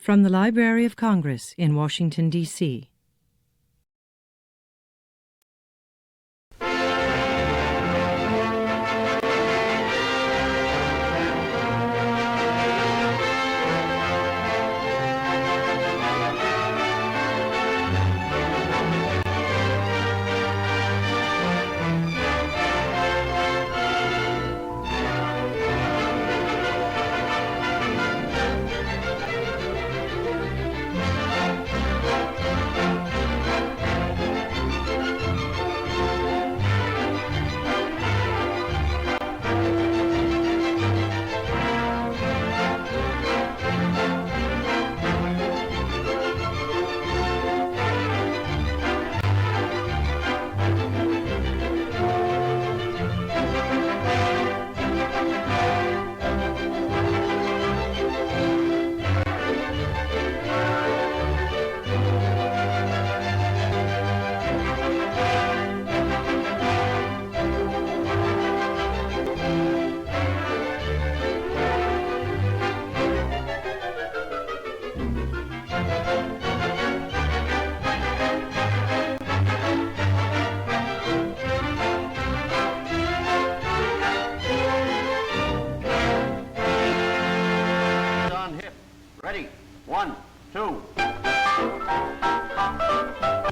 From the Library of Congress in Washington, D.C.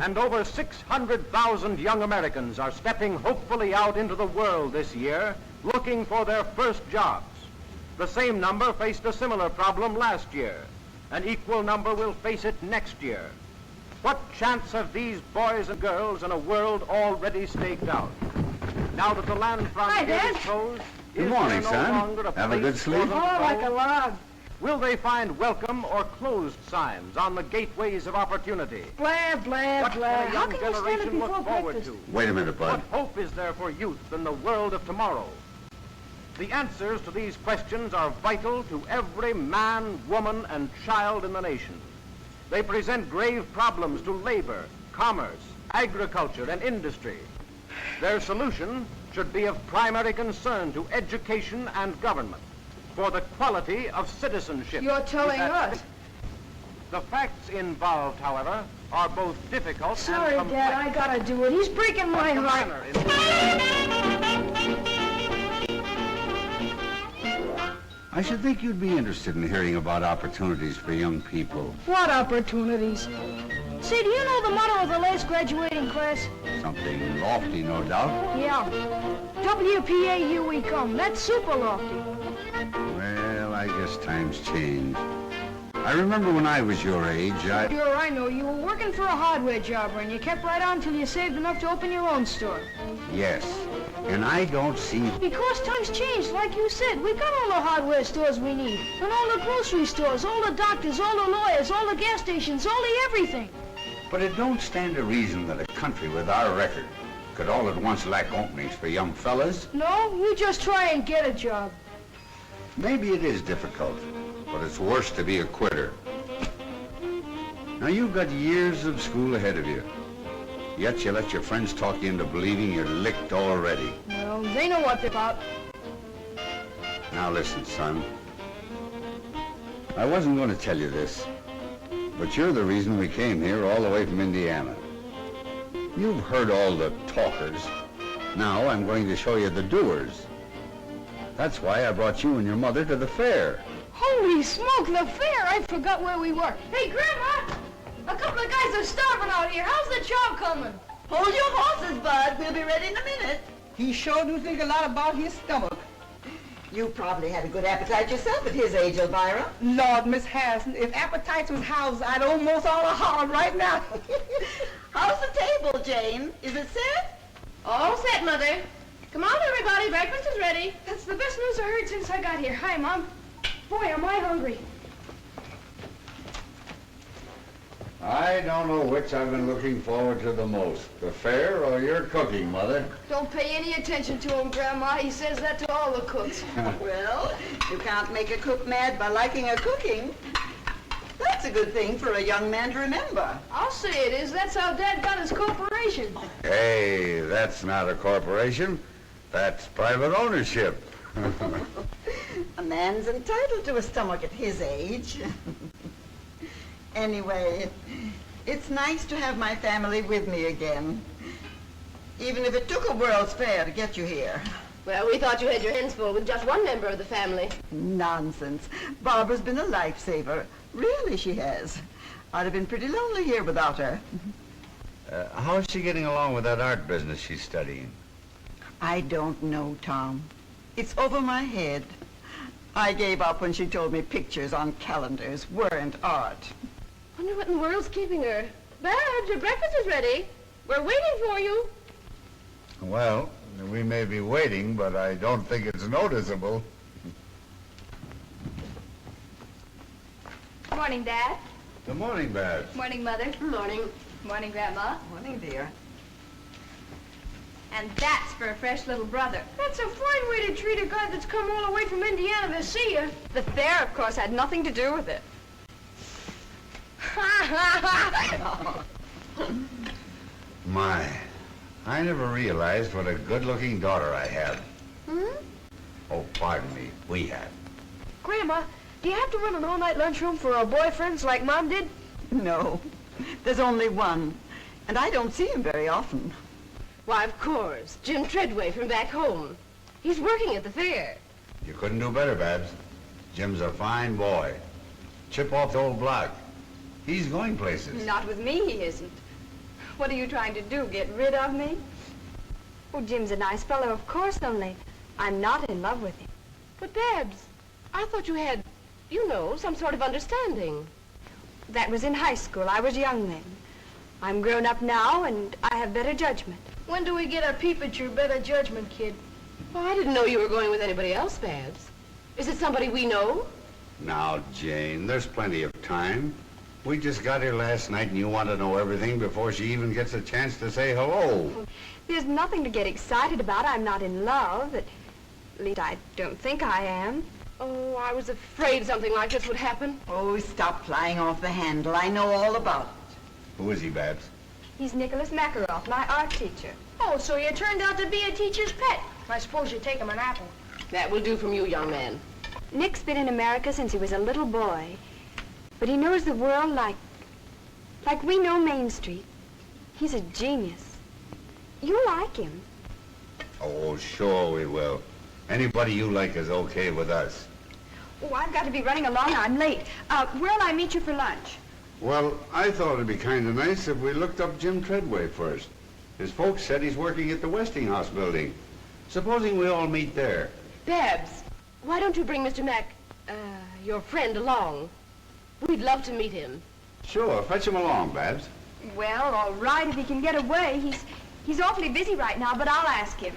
And over 600,000 young Americans are stepping hopefully out into the world this year, looking for their first jobs. The same number faced a similar problem last year. An equal number will face it next year. What chance have these boys and girls in a world already staked out? Now that the land frontier is closed, good morning, son. Have a good sleep? Oh, like a log. Will they find welcome or closed signs on the gateways of opportunity? Blah, blah, What blah. can a How young can we stand it generation before look forward breakfast? to? Wait a minute, What bud. hope is there for youth in the world of tomorrow? The answers to these questions are vital to every man, woman, and child in the nation. They present grave problems to labor, commerce, agriculture, and industry. Their solution should be of primary concern to education and government for the quality of citizenship. You're telling us. The facts involved, however, are both difficult Sorry, and complex. Dad, I gotta do it. He's breaking my The heart. manner in I should think you'd be interested in hearing about opportunities for young people. What opportunities? Say, do you know the motto of the last graduating class? Something lofty, no doubt. Yeah. WPA, here we come. That's super lofty. Well, I guess times change. I remember when I was your age, Sure, I know. You were working for a hardware jobber, and you kept right on till you saved enough to open your own store. Yes. And I don't see... Because times changed, like you said. We got all the hardware stores we need. And all the grocery stores, all the doctors, all the lawyers, all the gas stations, all the everything. But it don't stand to reason that a country with our record could all at once lack openings for young fellas. No, you just try and get a job. Maybe it is difficult, but it's worse to be a quitter. Now, you've got years of school ahead of you. Yet you let your friends talk you into believing you're licked already. Well, they know what they're about. Now listen, son. I wasn't going to tell you this, but you're the reason we came here all the way from Indiana. You've heard all the talkers. Now I'm going to show you the doers. That's why I brought you and your mother to the fair. Holy smoke, the fair! I forgot where we were. Hey, Grandma! A couple of guys are starving out here. How's the job coming? Hold your horses, Bud. We'll be ready in a minute. He sure do think a lot about his stomach. You probably had a good appetite yourself at his age, Elvira. Lord, Miss Harrison, if appetites was houses, I'd almost all holler right now. How's the table, Jane? Is it set? All set, Mother. Come on, everybody. Breakfast is ready. That's the best news I heard since I got here. Hi, Mom. Boy, am I hungry. I don't know which I've been looking forward to the most, the fair or your cooking, Mother. Don't pay any attention to him, Grandma. He says that to all the cooks. Well, you can't make a cook mad by liking her cooking. That's a good thing for a young man to remember. I'll say it is. That's how Dad got his corporation. Hey, that's not a corporation. That's private ownership. A man's entitled to a stomach at his age. Anyway, it's nice to have my family with me again. Even if it took a World's Fair to get you here. Well, we thought you had your hands full with just one member of the family. Nonsense. Barbara's been a lifesaver. Really, she has. I'd have been pretty lonely here without her. How is she getting along with that art business she's studying? I don't know, Tom. It's over my head. I gave up when she told me pictures on calendars weren't art. Wonder what in the world's keeping her. Babs, your breakfast is ready. We're waiting for you. Well, we may be waiting, but I don't think it's noticeable. Morning, Dad. Good morning, Babs. Morning, Mother. Morning. Morning, Grandma. Morning, dear. And that's for a fresh little brother. That's a fine way to treat a guy that's come all the way from Indiana to see you. The fair, of course, had nothing to do with it. My, I never realized what a good-looking daughter I have. Oh, pardon me, we have. Grandma, do you have to run an all-night lunchroom for our boyfriends like Mom did? No, there's only one, and I don't see him very often. Why, of course. Jim Treadway from back home. He's working at the fair. You couldn't do better, Babs. Jim's a fine boy. Chip off the old block. He's going places. Not with me, he isn't. What are you trying to do, get rid of me? Oh, Jim's a nice fellow, of course, only I'm not in love with him. But, Babs, I thought you had, you know, some sort of understanding. That was in high school. I was young then. I'm grown up now, and I have better judgment. When do we get a peep at your better judgment, kid? Well, I didn't know you were going with anybody else, Babs. Is it somebody we know? Now, Jane, there's plenty of time. We just got here last night, and you want to know everything before she even gets a chance to say hello. There's nothing to get excited about. I'm not in love. At least I don't think I am. Oh, I was afraid something like this would happen. Oh, stop flying off the handle. I know all about it. Who is he, Babs? He's Nicholas Makaroff, my art teacher. Oh, so you turned out to be a teacher's pet. I suppose you take him an apple. That will do from you, young man. Nick's been in America since he was a little boy. But he knows the world like we know Main Street. He's a genius. You like him. Oh, sure we will. Anybody you like is okay with us. Oh, I've got to be running along. I'm late. Where'll I meet you for lunch? Well, I thought it'd be kind of nice if we looked up Jim Treadway first. His folks said he's working at the Westinghouse building. Supposing we all meet there. Babs, why don't you bring Mr. your friend along? We'd love to meet him. Sure, fetch him along, Babs. Well, all right, if he can get away. He's awfully busy right now, but I'll ask him.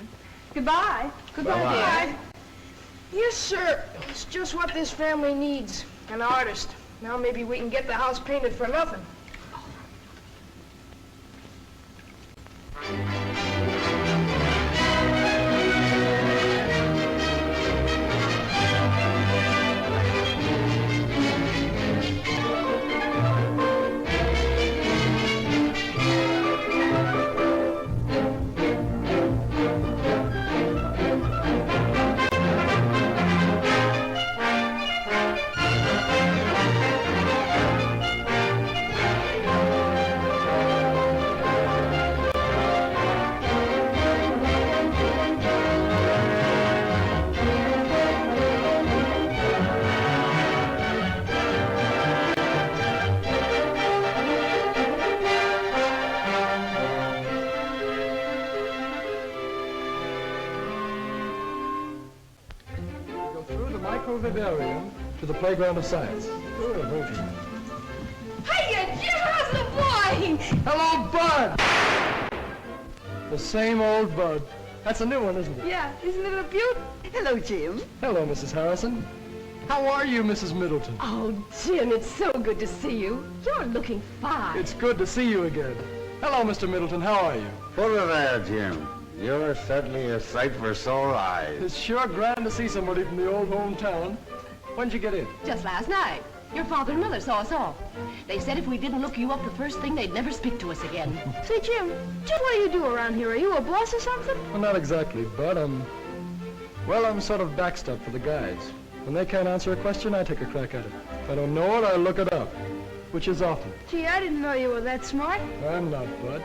Goodbye. Goodbye, Bye-bye. dear. Yes, sir. It's just what this family needs. An artist. Now maybe we can get the house painted for nothing. Vivarium to the playground of science. Hiya, Jim, how's the boy? Hello, Bud! The same old Bud. That's a new one, isn't it? Yeah, isn't it a beaut? Hello, Jim. Hello, Mrs. Harrison. How are you, Mrs. Middleton? Oh, Jim, it's so good to see you. You're looking fine. It's good to see you again. Hello, Mr. Middleton. How are you? Put her there, Jim. You're certainly a sight for sore eyes. It's sure grand to see somebody from the old hometown. When'd you get in? Just last night. Your father and mother saw us off. They said if we didn't look you up the first thing, they'd never speak to us again. Say, Jim, just what do you do around here? Are you a boss or something? Well, not exactly, Bud. I'm sort of backstop for the guides. When they can't answer a question, I take a crack at it. If I don't know it, I look it up. which is often. Gee, I didn't know you were that smart. I'm not, Bud.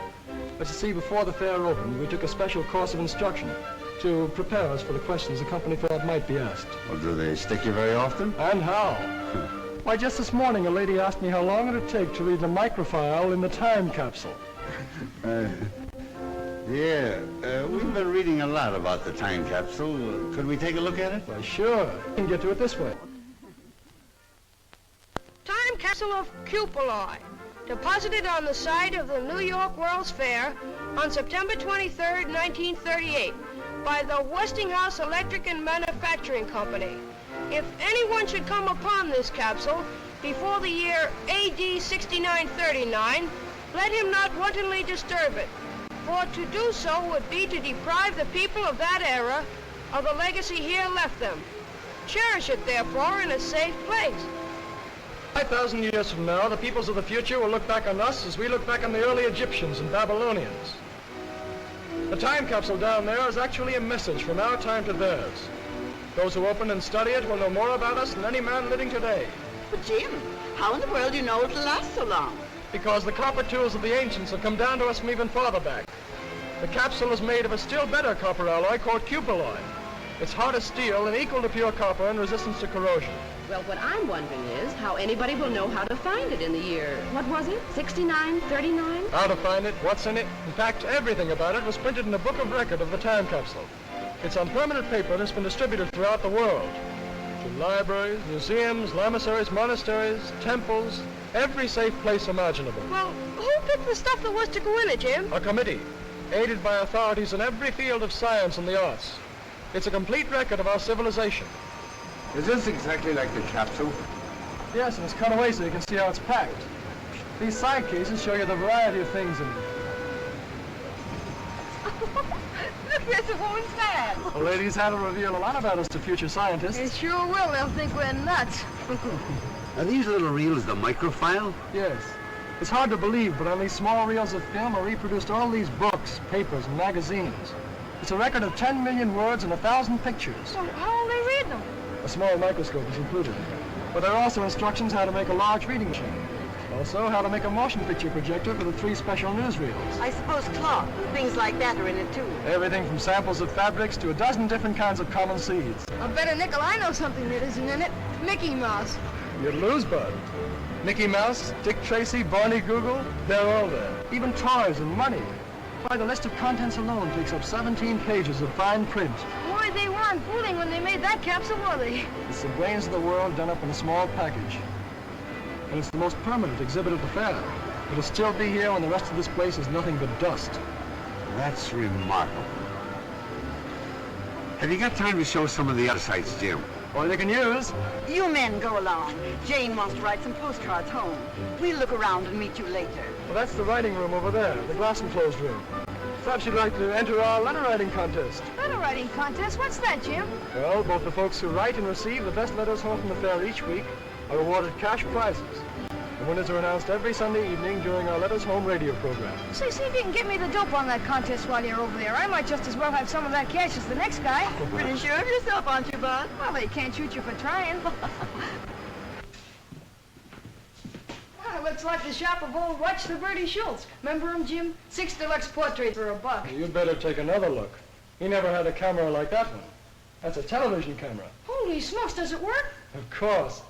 But you see, before the fair opened, we took a special course of instruction to prepare us for the questions the company thought might be asked. Well, do they stick you very often? And how? Why, just this morning, a lady asked me how long it would take to read the microfile in the time capsule. We've been reading a lot about the time capsule. Could we take a look at it? Why, sure. You can get to it this way. Time capsule of cupuli, deposited on the site of the New York World's Fair on September 23rd, 1938, by the Westinghouse Electric and Manufacturing Company. If anyone should come upon this capsule before the year AD 6939, let him not wantonly disturb it, for to do so would be to deprive the people of that era of the legacy here left them. Cherish it, therefore, in a safe place. 5,000 years from now, the peoples of the future will look back on us as we look back on the early Egyptians and Babylonians. The time capsule down there is actually a message from our time to theirs. Those who open and study it will know more about us than any man living today. But Jim, how in the world do you know it'll last so long? Because the copper tools of the ancients have come down to us from even farther back. The capsule is made of a still better copper alloy called cupuli. It's hard as steel and equal to pure copper in resistance to corrosion. Well, what I'm wondering is how anybody will know how to find it in the year, what was it, 6939? How to find it, what's in it. In fact, everything about it was printed in the book of record of the time capsule. It's on permanent paper that's been distributed throughout the world. To libraries, museums, lamissaries, monasteries, temples, every safe place imaginable. Well, who picked the stuff that was to go in it, Jim? A committee, aided by authorities in every field of science and the arts. It's a complete record of our civilization. Is this exactly like the capsule? Yes, and it's cut away so you can see how it's packed. These side cases show you the variety of things in them. Look, there's a woman's man. The ladies have to reveal a lot about us to future scientists. They sure will. They'll think we're nuts. Are these little reels the microfile? Yes. It's hard to believe, but on these small reels of film are reproduced all these books, papers, and magazines. It's a record of 10 million words and 1,000 pictures. Well, how will they read them? A small microscope is included. But there are also instructions how to make a large reading machine. Also, how to make a motion picture projector for the 3 special newsreels. I suppose cloth and things like that are in it too. Everything from samples of fabrics to a dozen different kinds of common seeds. I'll bet a nickel I know something that isn't in it. Mickey Mouse. You'd lose, Bud. Mickey Mouse, Dick Tracy, Barney Google, they're all there. Even toys and money. Why, the list of contents alone takes up 17 pages of fine print. Boy, they weren't fooling when they made that capsule, were they? It's the brains of the world done up in a small package. And it's the most permanent exhibit at the fair. It'll still be here when the rest of this place is nothing but dust. That's remarkable. Have you got time to show some of the other sites, Jim? All you can use. You men go along. Jane wants to write some postcards home. We'll look around and meet you later. Well, that's the writing room over there, the glass enclosed room. Perhaps you'd like to enter our letter writing contest. Letter writing contest? What's that, Jim? Well, both the folks who write and receive the best letters home from the fair each week are awarded cash prizes. The winners are announced every Sunday evening during our Letters Home radio program. Say, see if you can get me the dope on that contest while you're over there. I might just as well have some of that cash as the next guy. Pretty sure of yourself, aren't you, Bud? Well, they can't shoot you for trying. Well, looks like the shop of old Watch the Birdie Schultz. Remember him, Jim? 6 deluxe portraits for $1. You'd better take another look. He never had a camera like that one. That's a television camera. Holy smokes, does it work? Of course.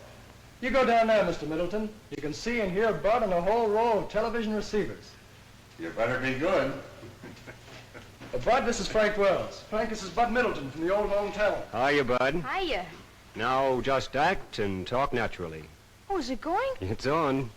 You go down there, Mr. Middleton. You can see and hear Bud on a whole row of television receivers. You better be good. Bud, this is Frank Wells. Frank, this is Bud Middleton from the old hometown. Hiya, Bud. Hiya. Now just act and talk naturally. Oh, is it going? It's on.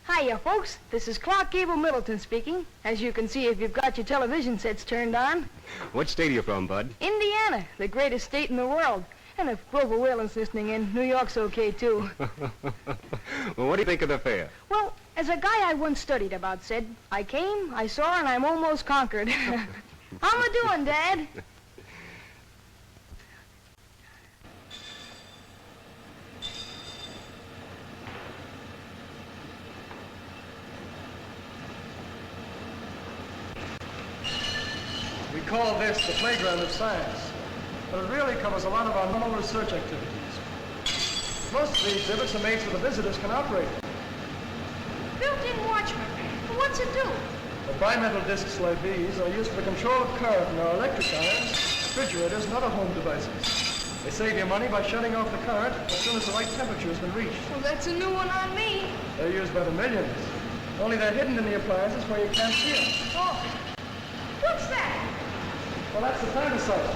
Hiya, folks. This is Clark Gable Middleton speaking. As you can see if you've got your television sets turned on. What state are you from, Bud? Indiana, the greatest state in the world. And if Grover Whalen's listening in, New York's okay, too. Well, what do you think of the fair? Well, as a guy I once studied about said, I came, I saw, and I'm almost conquered. How am I doing, Dad? We call this the playground of science. But it really covers a lot of our normal research activities. Most of the exhibits are made so the visitors can operate them. built-in watchman. What's it do? The bimetal discs like these are used for the control of current in our electric irons, refrigerators, and other home devices. They save you money by shutting off the current as soon as the right temperature has been reached. Well, that's a new one on me. They're used by the millions. Only they're hidden in the appliances where you can't see them. Oh, what's that? Well, that's the planticizer.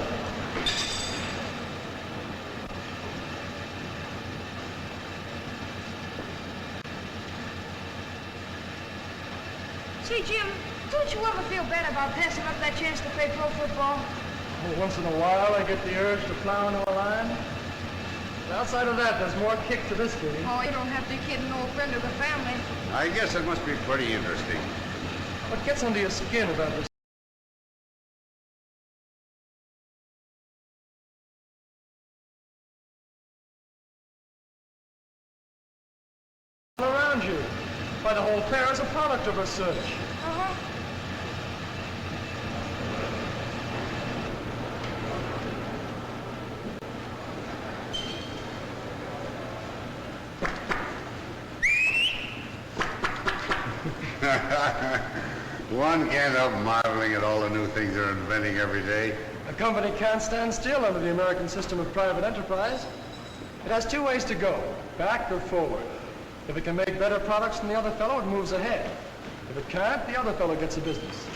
See, Jim, don't you ever feel bad about passing up that chance to play pro football? Well, once in a while, I get the urge to plow into a line. But outside of that, there's more kick to this game. Oh, you don't have to kid an old friend of the family. I guess it must be pretty interesting. What gets under your skin about this? Around you. Why, the whole fair is a product of research. Uh-huh. One can't help marveling at all the new things they're inventing every day. A company can't stand still under the American system of private enterprise. It has two ways to go, back or forward. If it can make better products than the other fellow, it moves ahead. If it can't, the other fellow gets a business.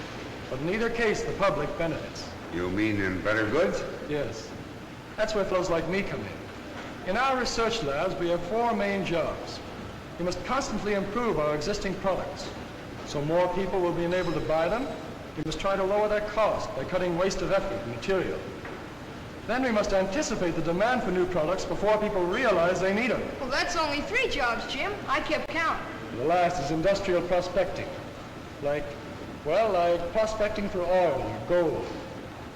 But in either case, the public benefits. You mean in better goods? Yes. That's where fellows like me come in. In our research labs, we have four main jobs. We must constantly improve our existing products. So more people will be enabled to buy them. We must try to lower their cost by cutting waste of effort and material. Then we must anticipate the demand for new products before people realize they need them. Well, that's only 3 jobs, Jim. I kept count. The last is industrial prospecting. Like prospecting for oil or gold.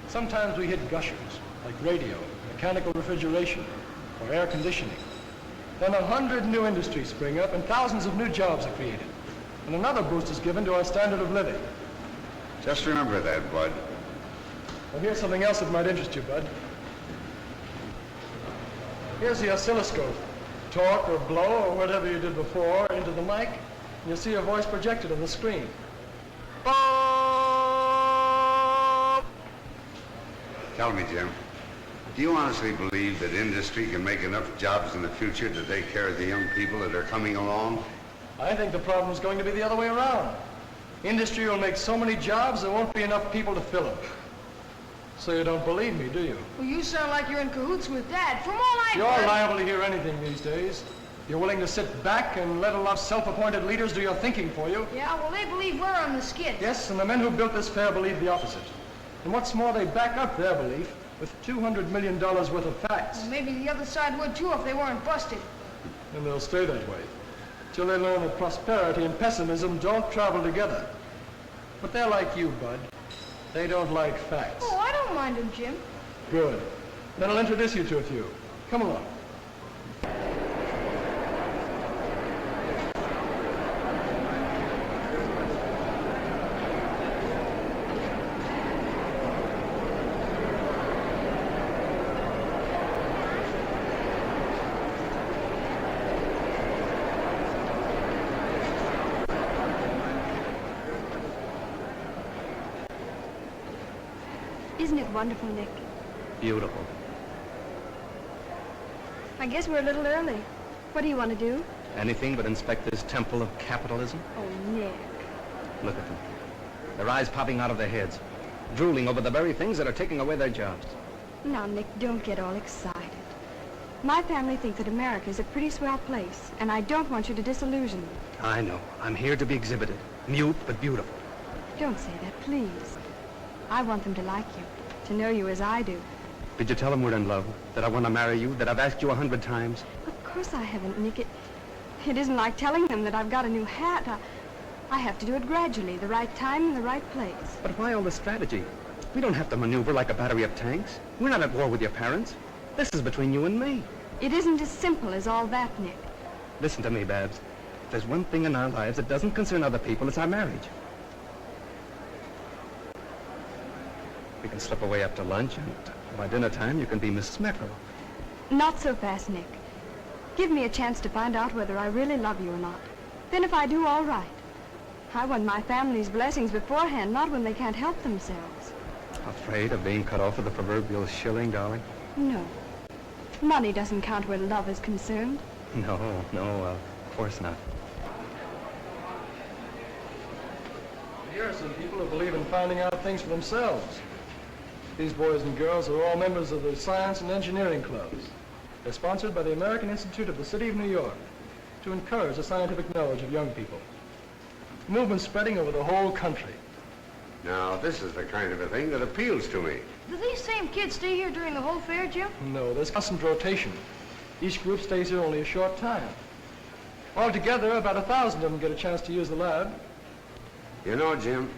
Sometimes we hit gushers, like radio, mechanical refrigeration, or air conditioning. Then 100 new industries spring up and thousands of new jobs are created. And another boost is given to our standard of living. Just remember that, Bud. Well, here's something else that might interest you, Bud. Here's the oscilloscope. Talk or blow or whatever you did before into the mic, and you'll see your voice projected on the screen. Tell me, Jim, do you honestly believe that industry can make enough jobs in the future to take care of the young people that are coming along? I think the problem is going to be the other way around. Industry will make so many jobs there won't be enough people to fill them. So you don't believe me, do you? Well, you sound like you're in cahoots with Dad. From all I've You're heard... liable to hear anything these days. You're willing to sit back and let enough self-appointed leaders do your thinking for you. Yeah, well, they believe we're on the skid. Yes, and the men who built this fair believe the opposite. And what's more, they back up their belief with $200 million worth of facts. Well, maybe the other side would, too, if they weren't busted. And they'll stay that way, till they learn that prosperity and pessimism don't travel together. But they're like you, Bud. They don't like facts. Oh, I don't mind them, Jim. Good. Then I'll introduce you to a few. Come along. Isn't it wonderful, Nick? Beautiful. I guess we're a little early. What do you want to do? Anything but inspect this temple of capitalism? Oh, Nick. Look at them. Their eyes popping out of their heads, drooling over the very things that are taking away their jobs. Now, Nick, don't get all excited. My family think that America is a pretty swell place, and I don't want you to disillusion them. I know. I'm here to be exhibited. Mute but beautiful. Don't say that, please. I want them to like you, to know you as I do. Did you tell them we're in love? That I want to marry you? That I've asked you 100 times? Of course I haven't, Nick. It isn't like telling them that I've got a new hat. I have to do it gradually, the right time and the right place. But why all the strategy? We don't have to maneuver like a battery of tanks. We're not at war with your parents. This is between you and me. It isn't as simple as all that, Nick. Listen to me, Babs. If there's one thing in our lives that doesn't concern other people, it's our marriage. We can slip away after lunch, and by dinner time, you can be Mrs. Meckerle. Not so fast, Nick. Give me a chance to find out whether I really love you or not. Then if I do, all right. I want my family's blessings beforehand, not when they can't help themselves. Afraid of being cut off with the proverbial shilling, darling? No. Money doesn't count where love is concerned. No, of course not. Here are some people who believe in finding out things for themselves. These boys and girls are all members of the Science and Engineering Clubs. They're sponsored by the American Institute of the City of New York to encourage the scientific knowledge of young people. The movement's spreading over the whole country. Now, this is the kind of a thing that appeals to me. Do these same kids stay here during the whole fair, Jim? No, there's constant rotation. Each group stays here only a short time. Altogether, about 1,000 of them get a chance to use the lab. You know, Jim,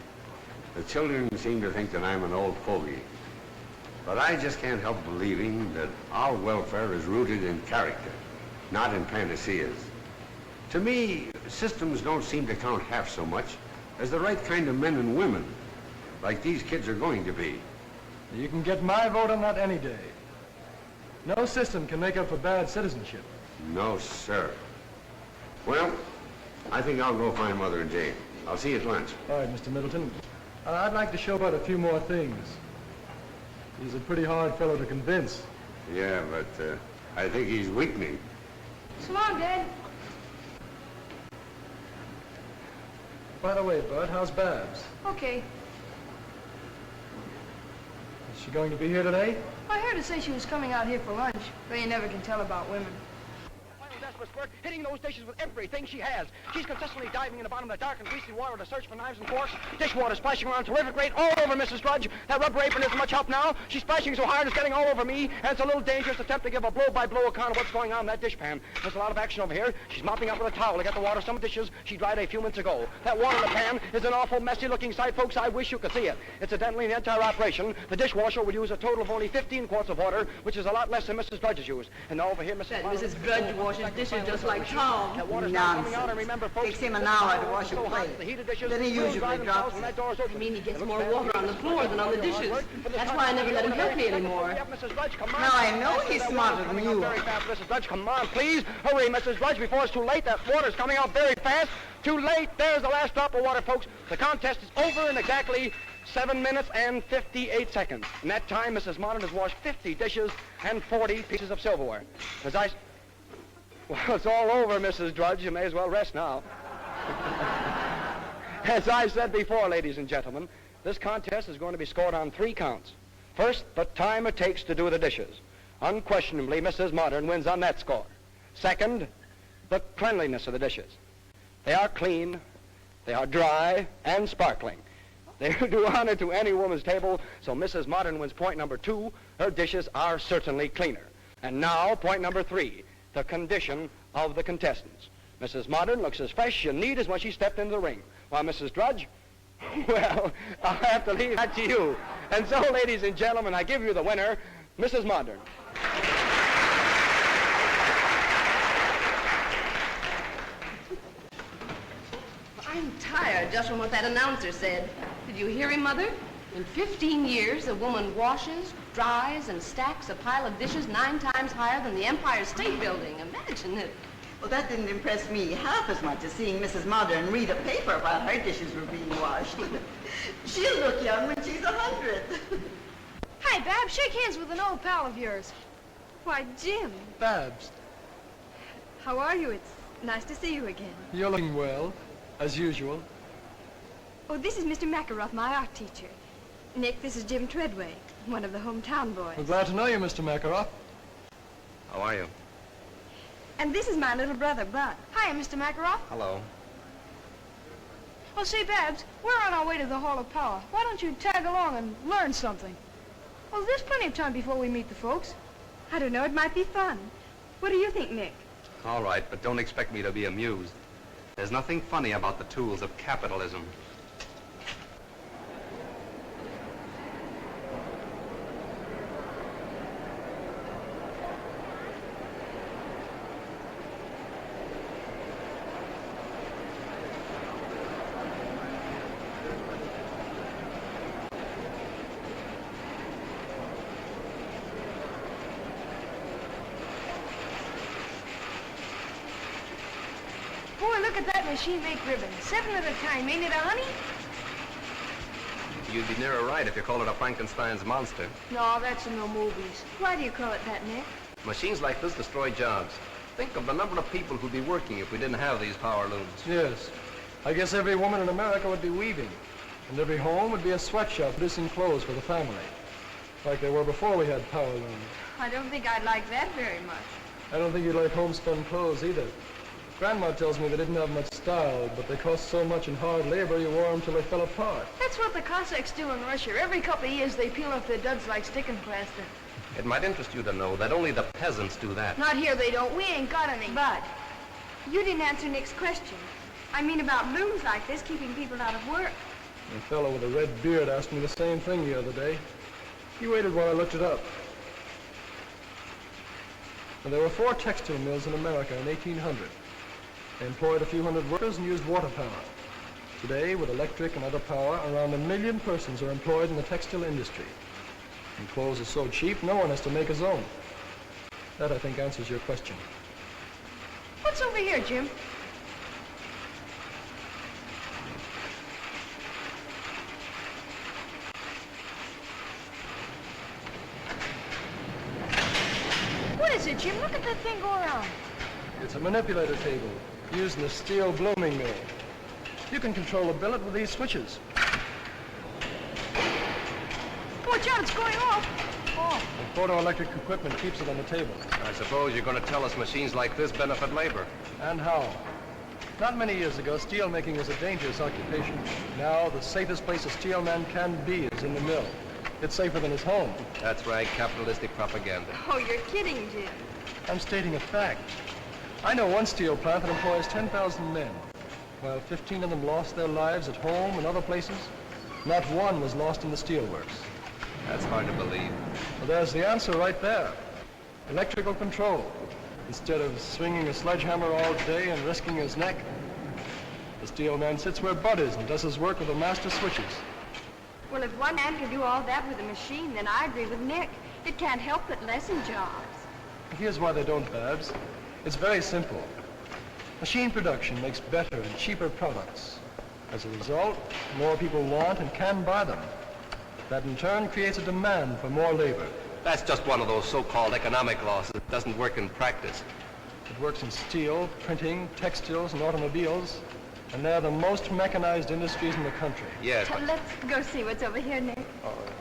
the children seem to think that I'm an old fogey. But I just can't help believing that our welfare is rooted in character, not in panaceas. To me, systems don't seem to count half so much as the right kind of men and women, like these kids are going to be. You can get my vote on that any day. No system can make up for bad citizenship. No, sir. Well, I think I'll go find Mother and Jane. I'll see you at lunch. All right, Mr. Middleton. I'd like to show Bud a few more things. He's a pretty hard fellow to convince. Yeah, but I think he's weakening. So long, Dad. By the way, Bud, how's Babs? Okay. Is she going to be here today? I heard her say she was coming out here for lunch, but you never can tell about women. Desperate work, hitting those dishes with everything she has. She's consistently diving in the bottom of the dark and greasy water to search for knives and forks. Dishwater splashing around terrific rate all over Mrs. Drudge. That rubber apron isn't much help now. She's splashing so hard it's getting all over me, and it's a little dangerous to attempt to give a blow-by-blow account of what's going on in that dishpan. There's a lot of action over here. She's mopping up with a towel to get the water some dishes she dried a few minutes ago. That water in the pan is an awful messy-looking sight, folks. I wish you could see it. Incidentally, in the entire operation, the dishwasher will use a total of only 15 quarts of water, which is a lot less than Mrs. Drudge's use. And now over here, Mrs. Drudge washes dishes just like Tom. That water's not coming out, and Nonsense. remember, folks, Takes him an hour to wash a so hot, plate. the heated dishes Then he will usually dry themselves drops when that it. door's open. I mean, he gets It looks more bad. water on the floor than on the dishes. That's why I never let him help me anymore. Yep, Mrs. Drudge, come on. Now, I know he's That smarter water's than coming out you very are. fast, Mrs. Drudge, come on, please. Hurry, Mrs. Drudge, before it's too late. That water's coming out very fast. Too late. There's the last drop of water, folks. The contest is over in exactly 7 minutes and 58 seconds. In that time, Mrs. Modern has washed 50 dishes and 40 pieces of silverware. Well, it's all over, Mrs. Drudge. You may as well rest now. As I said before, ladies and gentlemen, this contest is going to be scored on 3 counts. First, the time it takes to do the dishes. Unquestionably, Mrs. Modern wins on that score. Second, the cleanliness of the dishes. They are clean, they are dry, and sparkling. They do honor to any woman's table, so Mrs. Modern wins point number 2. Her dishes are certainly cleaner. And now, point number 3. The condition of the contestants. Mrs. Modern looks as fresh and neat as when she stepped into the ring, while Mrs. Drudge, well, I'll have to leave that to you. And so, ladies and gentlemen, I give you the winner, Mrs. Modern. I'm tired just from what that announcer said. Did you hear him, Mother? In 15 years, a woman washes, dries, and stacks a pile of dishes 9 times higher than the Empire State Building. Imagine it. Well, that didn't impress me half as much as seeing Mrs. Modern read a paper while her dishes were being washed. She'll look young when she's 100. Hi, Bab. Shake hands with an old pal of yours. Why, Jim, Babs, how are you? It's nice to see you again. you're looking well, as usual. Oh, this is Mr. Makaroff, my art teacher. Nick, this is Jim Treadway, one of the hometown boys. We're glad to know you, Mr. Makaroff. How are you? And this is my little brother, Bud. Hi, Mr. Makaroff. Hello. Oh, say, Babs, we're on our way to the Hall of Power. Why don't you tag along and learn something? Well, there's plenty of time before we meet the folks. I don't know, it might be fun. What do you think, Nick? All right, but don't expect me to be amused. There's nothing funny about the tools of capitalism. Boy, look at that machine make ribbons. 7 at a time. Ain't it, honey? You'd be nearer right if you called it a Frankenstein's monster. No, that's in the movies. Why do you call it that, Nick? Machines like this destroy jobs. Think of the number of people who'd be working if we didn't have these power looms. Yes. I guess every woman in America would be weaving. And every home would be a sweatshop producing clothes for the family. Like they were before we had power looms. I don't think I'd like that very much. I don't think you'd like homespun clothes either. Grandma tells me they didn't have much style, but they cost so much in hard labor you wore them till they fell apart. That's what the Cossacks do in Russia. Every couple of years they peel off their duds like sticking plaster. It might interest you to know that only the peasants do that. Not here they don't. We ain't got any. Bud, you didn't answer Nick's question. I mean about looms like this keeping people out of work. A fellow with a red beard asked me the same thing the other day. He waited while I looked it up. And there were 4 textile mills in America in 1800. They employed a few hundred workers and used water power. Today, with electric and other power, around 1 million persons are employed in the textile industry. And clothes are so cheap, no one has to make his own. That, I think, answers your question. What's over here, Jim? What is it, Jim? Look at that thing go around. It's a manipulator table, used in a steel blooming mill. You can control a billet with these switches. Watch out, it's going off. Oh. The photoelectric equipment keeps it on the table. I suppose you're going to tell us machines like this benefit labor. And how? Not many years ago, steel making was a dangerous occupation. Now, the safest place a steel man can be is in the mill. It's safer than his home. That's right, capitalistic propaganda. Oh, you're kidding, Jim. I'm stating a fact. I know one steel plant that employs 10,000 men. While 15 of them lost their lives at home and other places, not one was lost in the steelworks. That's hard to believe. Well, there's the answer right there. Electrical control. Instead of swinging a sledgehammer all day and risking his neck, the steel man sits where Bud is and does his work with the master switches. Well, if one man can do all that with a machine, then I agree with Nick. It can't help but lessen jobs. Here's why they don't, Babs. It's very simple. Machine production makes better and cheaper products. As a result, more people want and can buy them. That in turn creates a demand for more labor. That's just one of those so-called economic laws that doesn't work in practice. It works in steel, printing, textiles, and automobiles. And they're the most mechanized industries in the country. Yes, but... Let's go see what's over here, Nick. All right.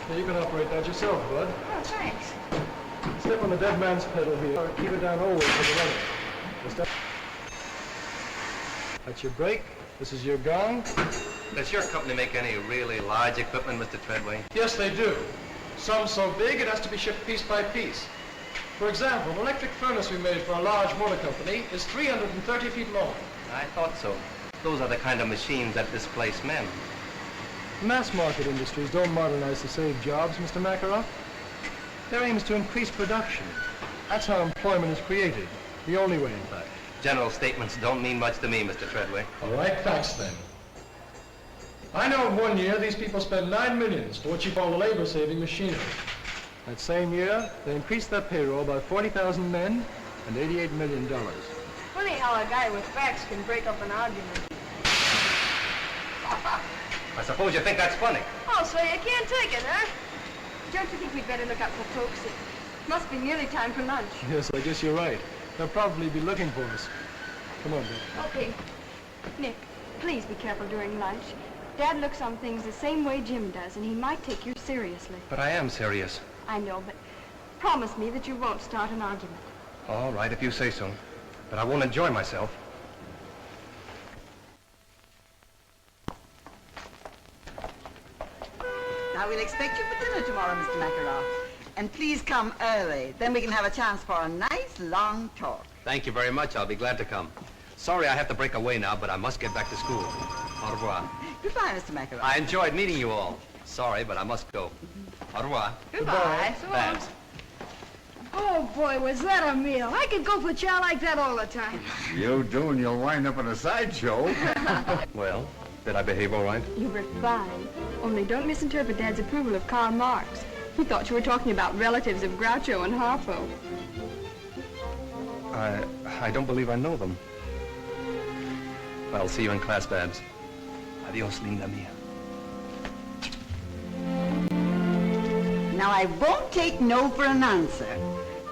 Now you can operate that yourself, Bud. Oh, thanks. Step on the dead man's pedal here. Keep it down always with the runner. Step. That's your brake. This is your gong. Does your company make any really large equipment, Mr. Treadway? Yes, they do. Some so big it has to be shipped piece by piece. For example, an electric furnace we made for a large motor company is 330 feet long. I thought so. Those are the kind of machines that displace men. Mass market industries don't modernize to save jobs, Mr. Makarov. Their aim is to increase production. That's how employment is created. The only way, in fact. General statements don't mean much to me, Mr. Treadway. All right, facts then. I know in 1 year these people spend $9 million for what you call labor-saving machinery. That same year, they increased their payroll by 40,000 men and $88 million. Funny how a guy with facts can break up an argument. I suppose you think that's funny. Oh, so you can't take it, huh? Don't you think we'd better look out for folks? It must be nearly time for lunch. Yes, I guess you're right. They'll probably be looking for us. Come on, Bill. Okay. Nick, please be careful during lunch. Dad looks on things the same way Jim does, and he might take you seriously. But I am serious. I know, but promise me that you won't start an argument. All right, if you say so. But I won't enjoy myself. Now, we'll expect you for dinner tomorrow, Mr. Makarov. And please come early. Then we can have a chance for a nice, long talk. Thank you very much. I'll be glad to come. Sorry I have to break away now, but I must get back to school. Au revoir. Goodbye, Mr. Makarov. I enjoyed meeting you all. Sorry, but I must go. Au revoir. Goodbye. Babs. Oh, boy, was that a meal. I could go for chow like that all the time. You do, and you'll wind up in a sideshow. Well, did I behave all right? You were fine. Only don't misinterpret Dad's approval of Karl Marx. He thought you were talking about relatives of Groucho and Harpo. I don't believe I know them. I'll see you in class, Babs. Adios, linda mia. Now, I won't take no for an answer.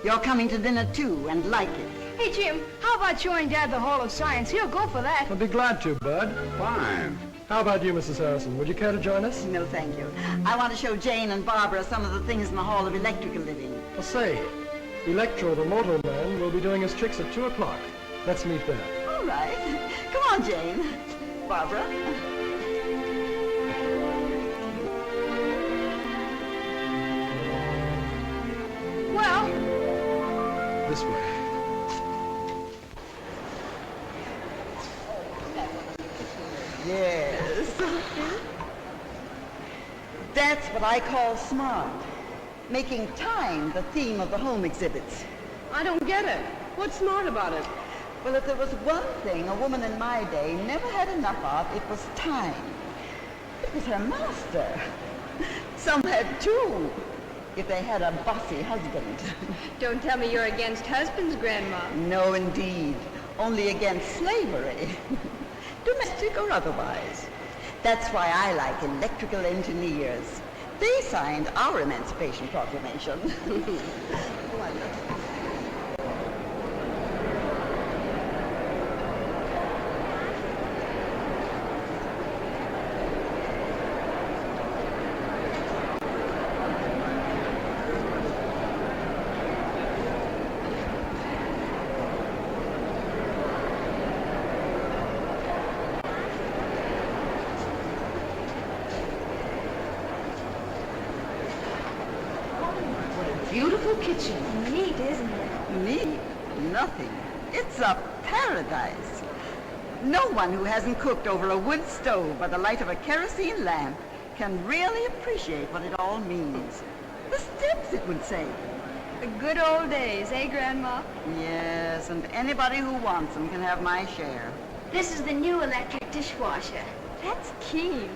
You're coming to dinner, too, and like it. Hey, Jim, how about showing Dad the Hall of Science? He'll go for that. I'll be glad to, Bud. Fine. How about you, Mrs. Harrison? Would you care to join us? No, thank you. I want to show Jane and Barbara some of the things in the Hall of Electrical Living. Well, say, Electro, the motor man, will be doing his tricks at 2 o'clock. Let's meet there. All right. Come on, Jane. Barbara. Well, This way. Yes. That's what I call smart. Making time the theme of the home exhibits. I don't get it. What's smart about it? Well, if there was one thing a woman in my day never had enough of, it was time. It was her master. Some had two, if they had a bossy husband. Don't tell me you're against husbands, Grandma. No, indeed. Only against slavery. Domestic or otherwise. That's why I like electrical engineers. They signed our Emancipation Proclamation. Wonderful. Beautiful kitchen. Neat, isn't it? Neat? Nothing. It's a paradise. No one who hasn't cooked over a wood stove by the light of a kerosene lamp can really appreciate what it all means. The steps it would save. The good old days, eh, Grandma? Yes, and anybody who wants them can have my share. This is the new electric dishwasher. That's keen.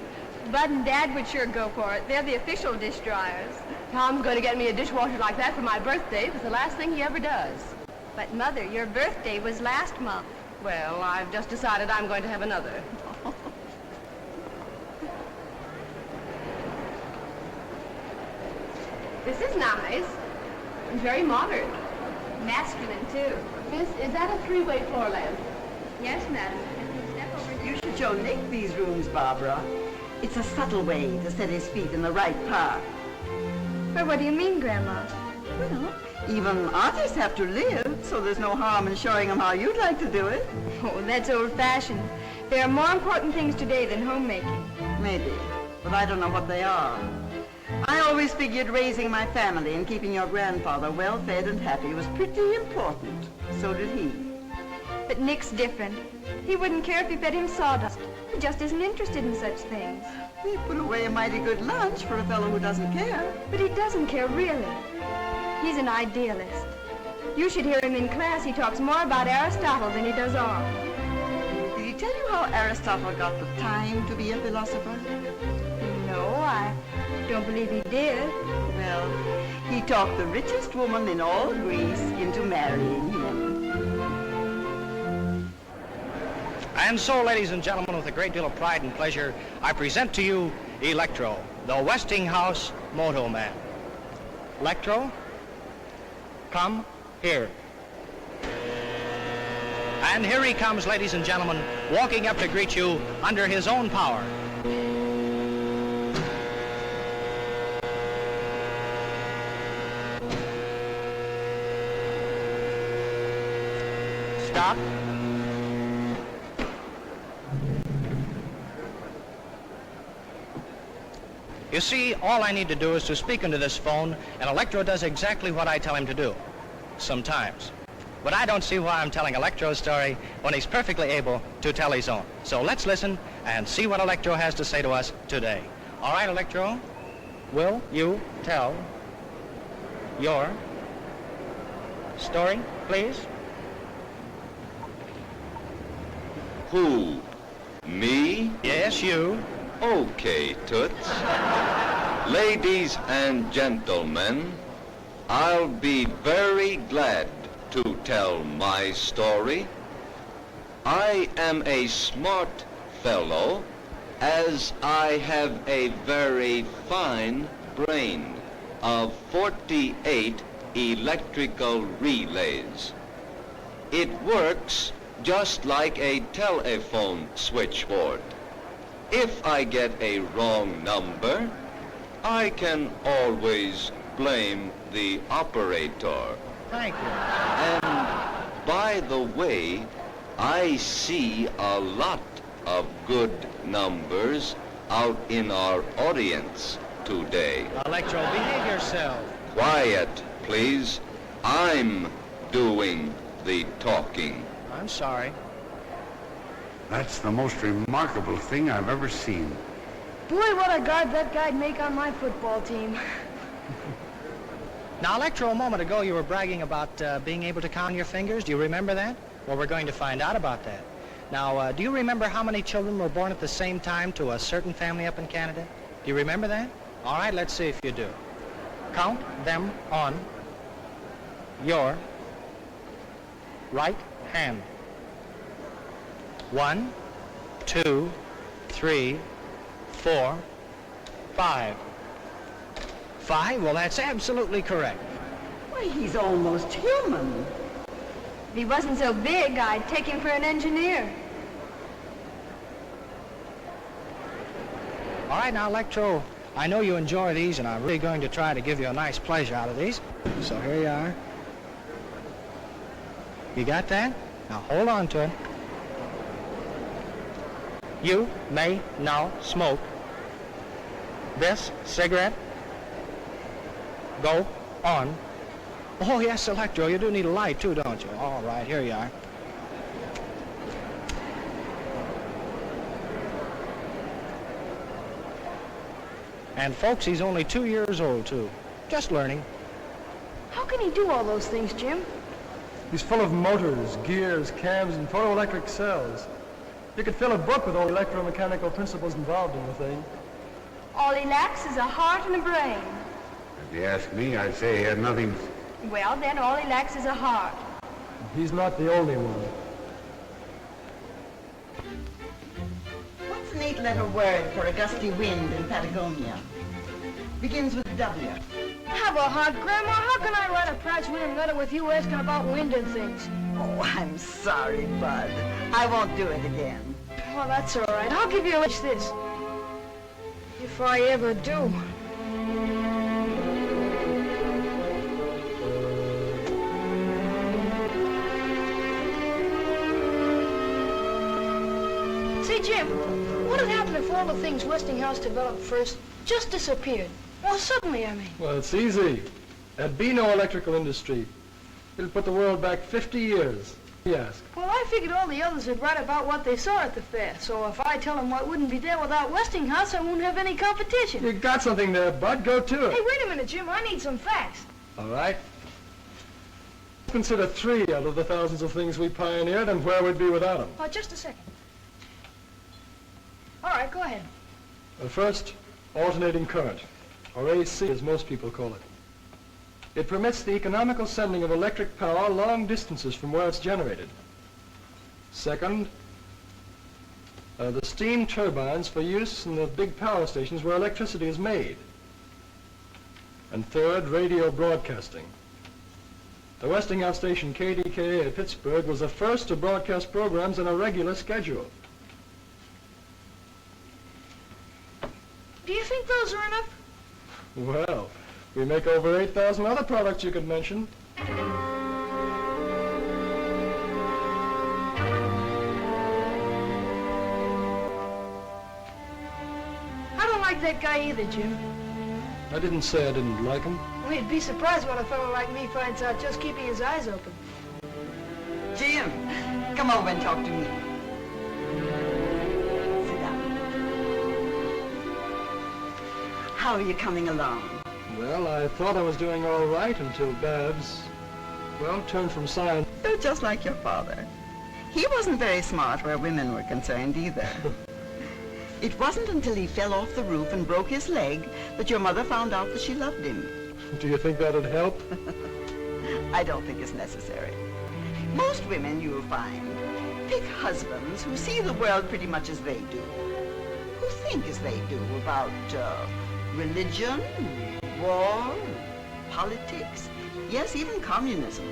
Bud and Dad would sure go for it. They're the official dish dryers. Tom's going to get me a dishwasher like that for my birthday. It's the last thing he ever does. But, Mother, your birthday was last month. Well, I've just decided I'm going to have another. This is nice. It's very modern. Masculine, too. Miss, is that a three-way floor lamp? Yes, madam. Step over You should show Nick these rooms, Barbara. It's a subtle way to set his feet in the right part. Well, what do you mean, Grandma? Well, even artists have to live, so there's no harm in showing them how you'd like to do it. Oh, that's old-fashioned. There are more important things today than homemaking. Maybe, but I don't know what they are. I always figured raising my family and keeping your grandfather well-fed and happy was pretty important. So did he. But Nick's different. He wouldn't care if you fed him sawdust. He just isn't interested in such things. We put away a mighty good lunch for a fellow who doesn't care. But he doesn't care, really. He's an idealist. You should hear him in class. He talks more about Aristotle than he does off. Did he tell you how Aristotle got the time to be a philosopher? No, I don't believe he did. Well, he talked the richest woman in all Greece into marrying him. And so, ladies and gentlemen, with a great deal of pride and pleasure, I present to you Electro, the Westinghouse Moto Man. Electro, come here. And here he comes, ladies and gentlemen, walking up to greet you under his own power. Stop. You see, all I need to do is to speak into this phone, and Electro does exactly what I tell him to do. Sometimes. But I don't see why I'm telling Electro's story when he's perfectly able to tell his own. So let's listen and see what Electro has to say to us today. All right, Electro, will you tell your story, please? Who? Me? Yes, you. Okay, Toots. Ladies and gentlemen, I'll be very glad to tell my story. I am a smart fellow, as I have a very fine brain of 48 electrical relays. It works just like a telephone switchboard. If I get a wrong number, I can always blame the operator. Thank you. And by the way, I see a lot of good numbers out in our audience today. Electro, behave yourself. Quiet, please. I'm doing the talking. I'm sorry. That's the most remarkable thing I've ever seen. Boy, what a guard that guy'd make on my football team. Now, Electro, a moment ago you were bragging about being able to count your fingers. Do you remember that? Well, we're going to find out about that. Now, do you remember how many children were born at the same time to a certain family up in Canada? Do you remember that? All right, let's see if you do. Count them on your right hand. 1, 2, 3, 4, 5. 5? Well, that's absolutely correct. Why, he's almost human. If he wasn't so big, I'd take him for an engineer. All right, now, Electro, I know you enjoy these, and I'm really going to try to give you a nice pleasure out of these. So here you are. You got that? Now, hold on to it. You may now smoke this cigarette. Go on. Oh, yes, Electro, you do need a light, too, don't you? All right, here you are. And, folks, he's only 2 years old, too. Just learning. How can he do all those things, Jim? He's full of motors, gears, cams, and photoelectric cells. You could fill a book with all the electromechanical principles involved in the thing. All he lacks is a heart and a brain. If you ask me, I'd say he had nothing. Well, then all he lacks is a heart. He's not the only one. What's an 8-letter word for a gusty wind in Patagonia? Begins with W. Have a heart, Grandma. How can I write a prize-winning letter with you asking about wind and things? Oh, I'm sorry, Bud. I won't do it again. Well, that's all right. I'll give you a wish this. If I ever do. Say, Jim, what would happen if all the things Westinghouse developed first just disappeared? Well, suddenly, I mean. Well, it's easy. There'd be no electrical industry. It'll put the world back 50 years. Yes. Well, I figured all the others would write about what they saw at the fair. So if I tell them what wouldn't be there without Westinghouse, I won't have any competition. You got something there, Bud. Go to it. Hey, wait a minute, Jim. I need some facts. All right. Consider 3 out of the thousands of things we pioneered and where we'd be without them. Oh, just a second. All right, go ahead. First, alternating current, or AC as most people call it. It permits the economical sending of electric power long distances from where it's generated. Second, the steam turbines for use in the big power stations where electricity is made. And third, radio broadcasting. The Westinghouse station KDKA at Pittsburgh was the first to broadcast programs on a regular schedule. Do you think those are enough? Well, we make over 8,000 other products you could mention. I don't like that guy either, Jim. I didn't say I didn't like him. Well, you'd be surprised what a fellow like me finds out just keeping his eyes open. Jim, come over and talk to me. Sit down. How are you coming along? Well, I thought I was doing all right until Babs, well, turned from science. You're just like your father. He wasn't very smart where women were concerned either. It wasn't until he fell off the roof and broke his leg that your mother found out that she loved him. Do you think that'd help? I don't think it's necessary. Most women, you'll find, pick husbands who see the world pretty much as they do, who think as they do about religion, war, politics, yes, even communism.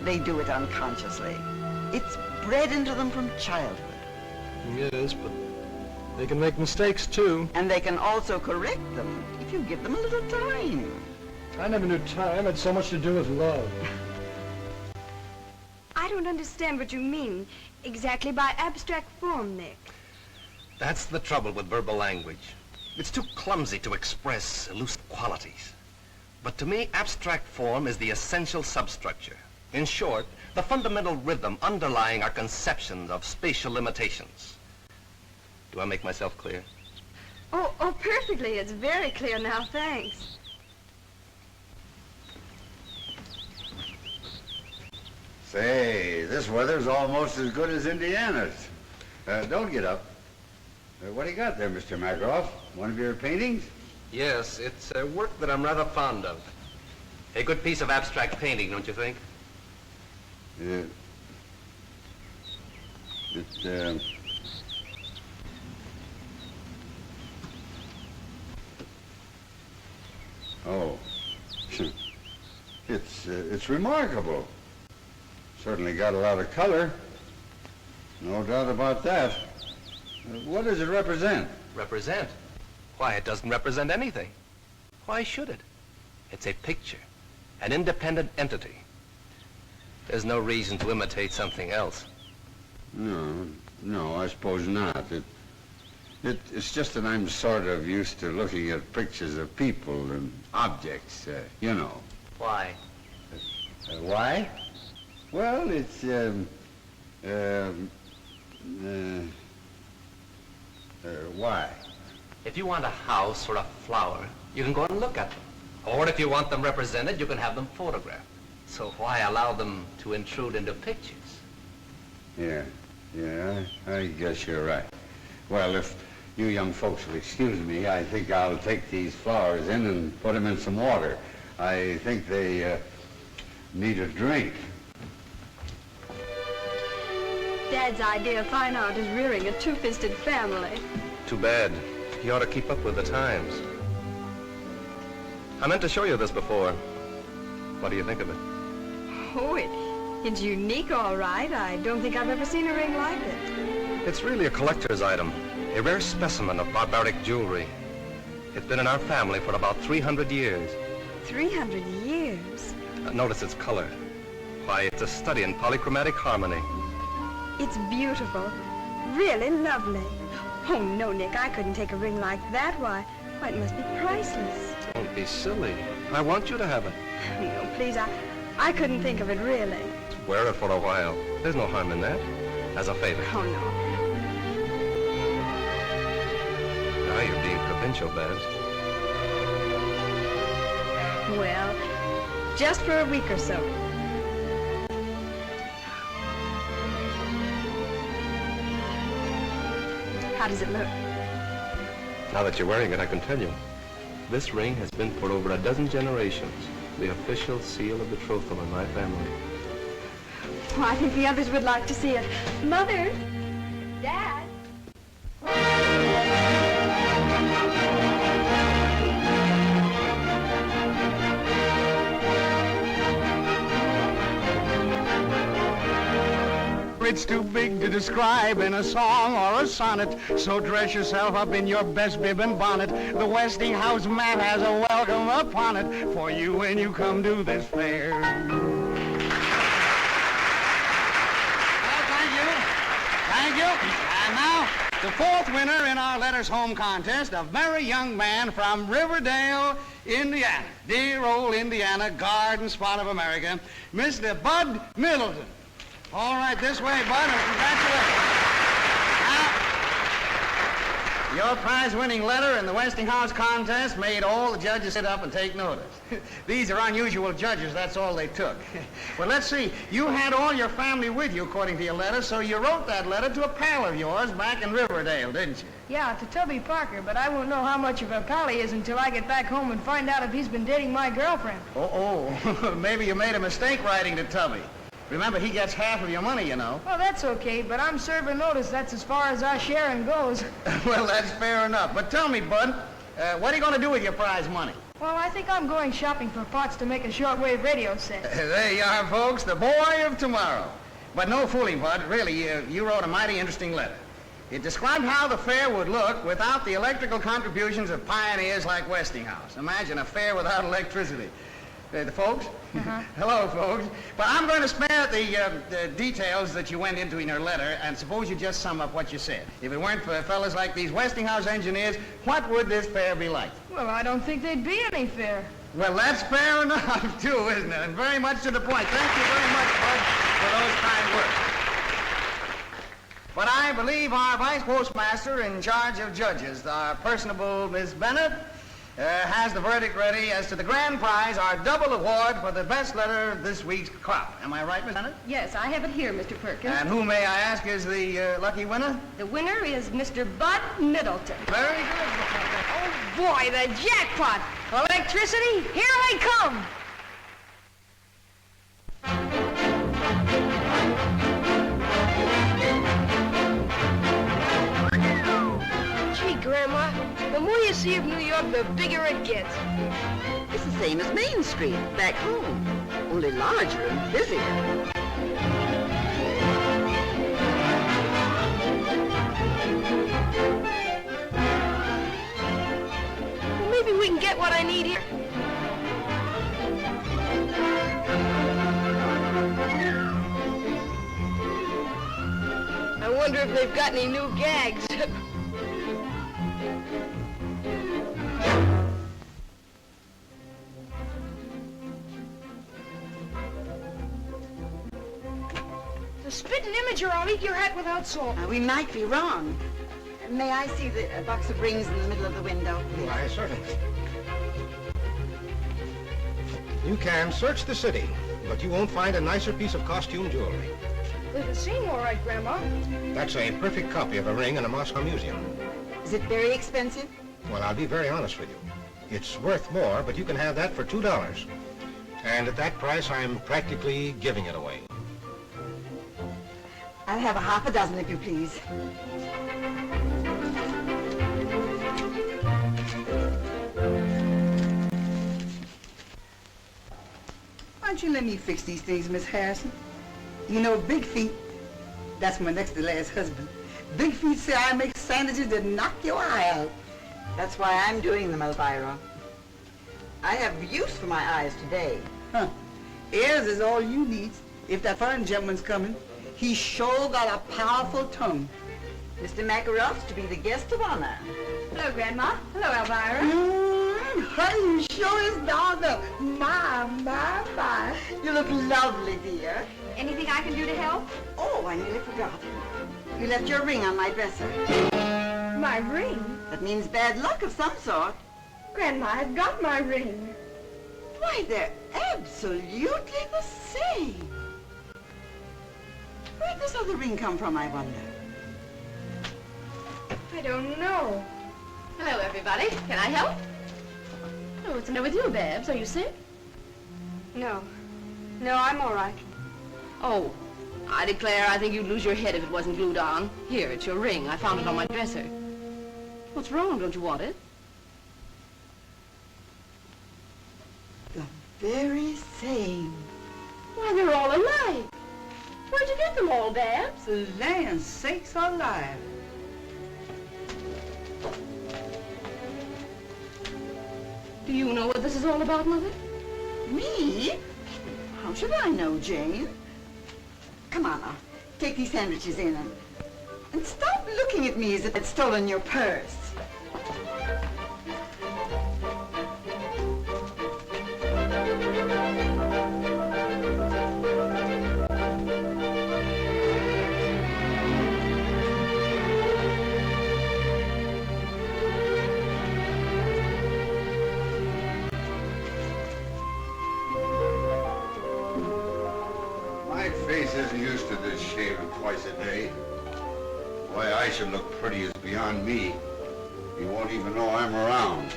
They do it unconsciously. It's bred into them from childhood. Yes, but they can make mistakes, too. And they can also correct them if you give them a little time. I never knew time had so much to do with love. I don't understand what you mean exactly by abstract form, Nick. That's the trouble with verbal language. It's too clumsy to express elusive qualities. But to me, abstract form is the essential substructure. In short, the fundamental rhythm underlying our conceptions of spatial limitations. Do I make myself clear? Oh, perfectly. It's very clear now, thanks. Say, this weather's almost as good as Indiana's. Don't get up. What do you got there, Mr. Makaroff? One of your paintings? Yes, it's a work that I'm rather fond of. A good piece of abstract painting, don't you think? Oh. It's remarkable. Certainly got a lot of color. No doubt about that. What does it represent? Represent? Why, it doesn't represent anything. Why should it? It's a picture, an independent entity. There's no reason to imitate something else. No, I suppose not. It's just that I'm sort of used to looking at pictures of people and objects, you know. Why? Why? Well, it's, why? If you want a house or a flower, you can go and look at them. Or if you want them represented, you can have them photographed. So why allow them to intrude into pictures? Yeah, I guess you're right. Well, if you young folks will excuse me, I think I'll take these flowers in and put them in some water. I think they need a drink. Dad's idea of fine art is rearing a two-fisted family. Too bad. You ought to keep up with the times. I meant to show you this before. What do you think of it? Oh, it's unique, all right. I don't think I've ever seen a ring like it. It's really a collector's item, a rare specimen of barbaric jewelry. It's been in our family for about 300 years. 300 years? Notice its color. Why, it's a study in polychromatic harmony. It's beautiful. Really lovely. Oh, no, Nick, I couldn't take a ring like that. Why, it must be priceless. Don't be silly. I want you to have it. No, please, I couldn't think of it, really. Wear it for a while. There's no harm in that. As a favor. Oh, no. Now you're being provincial, Babs. Well, just for a week or so. How does it look? Now that you're wearing it, I can tell you. This ring has been for over a dozen generations the official seal of betrothal in my family. Well, I think the others would like to see it. Mother! Dad! It's too big to describe in a song or a sonnet, so dress yourself up in your best bib and bonnet. The Westinghouse man has a welcome upon it for you when you come to this fair. Thank you. And now, the fourth winner in our Letters Home contest, a very young man from Riverdale, Indiana. Dear old Indiana, garden spot of America, Mr. Bud Middleton. All right, this way, Bud, and congratulations. Your prize-winning letter in the Westinghouse contest made all the judges sit up and take notice. These are unusual judges, that's all they took. Well, let's see. You had all your family with you, according to your letter, so you wrote that letter to a pal of yours back in Riverdale, didn't you? Yeah, to Tubby Parker, but I won't know how much of a pal he is until I get back home and find out if he's been dating my girlfriend. Oh, maybe you made a mistake writing to Tubby. Remember, he gets half of your money, you know. Oh, that's okay, but I'm serving notice. That's as far as our sharing goes. Well, that's fair enough. But tell me, Bud, what are you going to do with your prize money? Well, I think I'm going shopping for parts to make a shortwave radio set. There you are, folks, the boy of tomorrow. But no fooling, Bud. Really, you wrote a mighty interesting letter. It described how the fair would look without the electrical contributions of pioneers like Westinghouse. Imagine a fair without electricity. The folks? Hello, folks. But I'm going to spare the details that you went into in your letter, and suppose you just sum up what you said. If it weren't for fellas like these Westinghouse engineers, what would this fair be like? Well, I don't think there'd be any fair. Well, that's fair enough, too, isn't it? And very much to the point. Thank you very much, Bud, for those kind words. But I believe our vice postmaster in charge of judges, our personable Miss Bennett, has the verdict ready as to the grand prize, our double award for the best letter of this week's crop. Am I right, Miss Bennett? Yes, I have it here, Mr. Perkins. And who, may I ask, is the lucky winner? The winner is Mr. Bud Middleton. Very good. Oh, boy, the jackpot! Electricity, here I come! Gee, Grandma, the more you see of New York, the bigger it gets. It's the same as Main Street, back home, only larger and busier. Well, maybe we can get what I need here. I wonder if they've got any new gags. The spitting imager, I'll eat your hat without salt. We might be wrong. May I see the box of rings in the middle of the window? Why, certainly. You can search the city, but you won't find a nicer piece of costume jewelry. It'll seem all right, Grandma. That's a perfect copy of a ring in a Moscow museum. Is it very expensive? Well, I'll be very honest with you. It's worth more, but you can have that for $2. And at that price, I'm practically giving it away. I'll have a half a dozen, if you please. Why don't you let me fix these things, Miss Harrison? You know, Big Feet, that's my next to last husband. Big Feet say I make sandwiches that knock your eye out. That's why I'm doing them, Elvira. I have use for my eyes today. Huh. Ears is all you need. If that foreign gentleman's coming, he sure got a powerful tongue. Mr. Makarov's to be the guest of honor. Hello, Grandma. Hello, Elvira. Honey, you sure is dogged up. My. You look lovely, dear. Anything I can do to help? Oh, I nearly forgot. You left your ring on my dresser. My ring? That means bad luck of some sort. Grandma, I've got my ring. Why, they're absolutely the same. Where'd this other ring come from, I wonder? I don't know. Hello, everybody. Can I help? Oh, what's the matter with you, Babs? Are you sick? No. No, I'm all right. Oh, I declare I think you'd lose your head if it wasn't glued on. Here, it's your ring. I found it on my dresser. What's wrong? Don't you want it? The very same. Why, they're all alike. Where'd you get them all, Babs? The land sakes alive. Do you know what this is all about, Mother? Me? How should I know, Jane? Come on now, take these sandwiches in and stop looking at me as if I'd stolen your purse. My face isn't used to this shaving twice a day. Why I should look pretty is beyond me. You won't even know I'm around.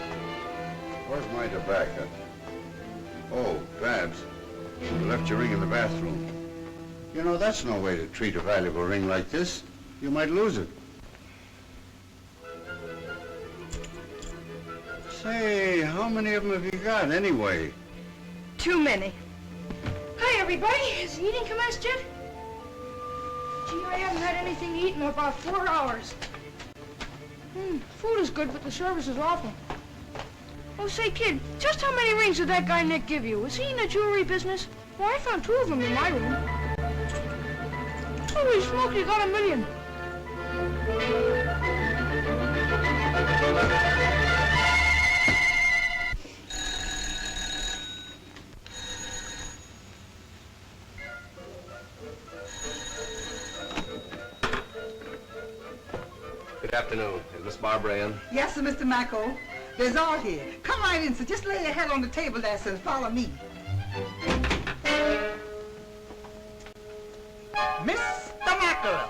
Where's my tobacco? Oh, Babs, you left your ring in the bathroom. You know, that's no way to treat a valuable ring like this. You might lose it. Say, how many of them have you got, anyway? Too many. Hi, everybody. Has the eating commenced yet? Gee, I haven't had anything to eat in about 4 hours. Food is good, but the service is awful. Oh, say, kid, just how many rings did that guy Nick give you? Was he in the jewelry business? Well, I found 2 of them in my room. Holy smoke, you got 1 million. Good afternoon. Is Miss Barbara in? Yes, sir, Mr. Macko. There's all here. Come right in, sir. Just lay your head on the table there, sir, and follow me. Mr. Mackerel.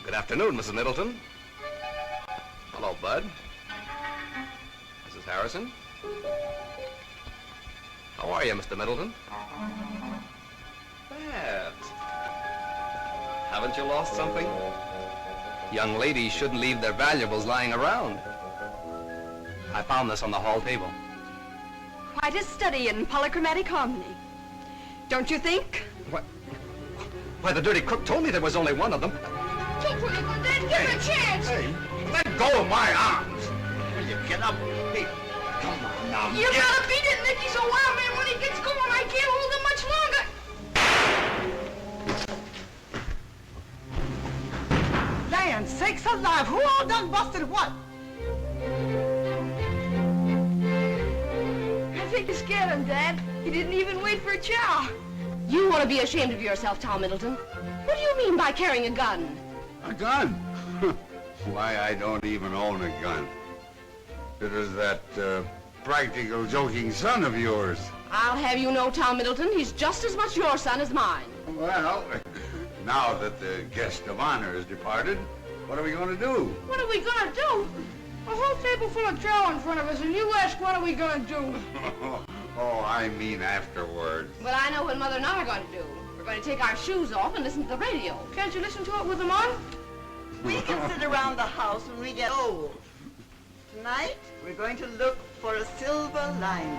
Good afternoon, Mrs. Middleton. Hello, Bud. Mrs. Harrison. How are you, Mr. Middleton? Babs. Haven't you lost something? Young ladies shouldn't leave their valuables lying around. I found this on the hall table. Quite a study in polychromatic harmony. Don't you think? What? Why, the dirty crook told me there was only one of them. Don't put it on Dad. Give her a chance. Hey, let go of my arms. Will you get up? Hey, come on now. You gotta beat it, Nick. He's a wild man. When he gets going, I can't hold him much longer. Land sakes alive, who all done busted what? I think you scared him, Dad. He didn't even wait for a chow. You want to be ashamed of yourself, Tom Middleton. What do you mean by carrying a gun? A gun? Why, I don't even own a gun. It is that practical joking son of yours. I'll have you know, Tom Middleton, he's just as much your son as mine. Well, now that the guest of honor has departed, what are we going to do? What are we gonna do? A whole table full of chow in front of us, and you ask what are we gonna do? Oh, I mean afterwards. Well, I know what Mother and I are going to do. We're going to take our shoes off and listen to the radio. Can't you listen to it with them on? We can sit around the house when we get old. Tonight, we're going to look for a silver lining.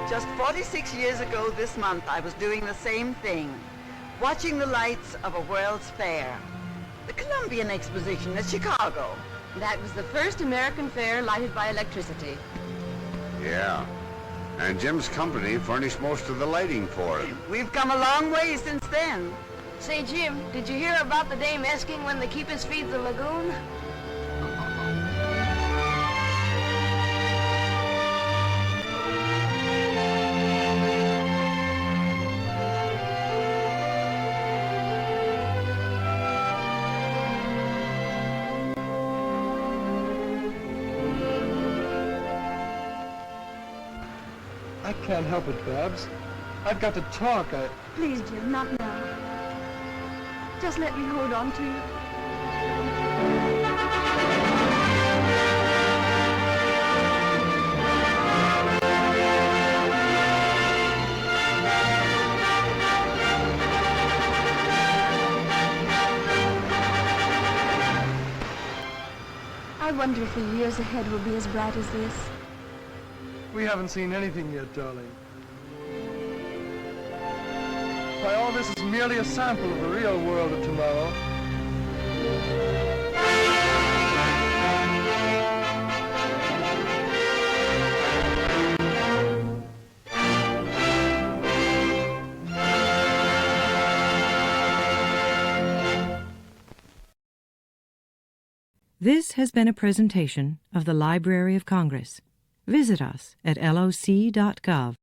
Just 46 years ago this month, I was doing the same thing, watching the lights of a World's Fair, the Columbian Exposition at Chicago. That was the first American fair lighted by electricity. Yeah. And Jim's company furnished most of the lighting for it. We've come a long way since then. Say, Jim, did you hear about the dame asking when the keepers feed the lagoon? I can't help it, Babs. I've got to talk. Please, Jim, not now. Just let me hold on to you. I wonder if the years ahead will be as bright as this. We haven't seen anything yet, darling. Why, all this is merely a sample of the real world of tomorrow. This has been a presentation of the Library of Congress. Visit us at loc.gov.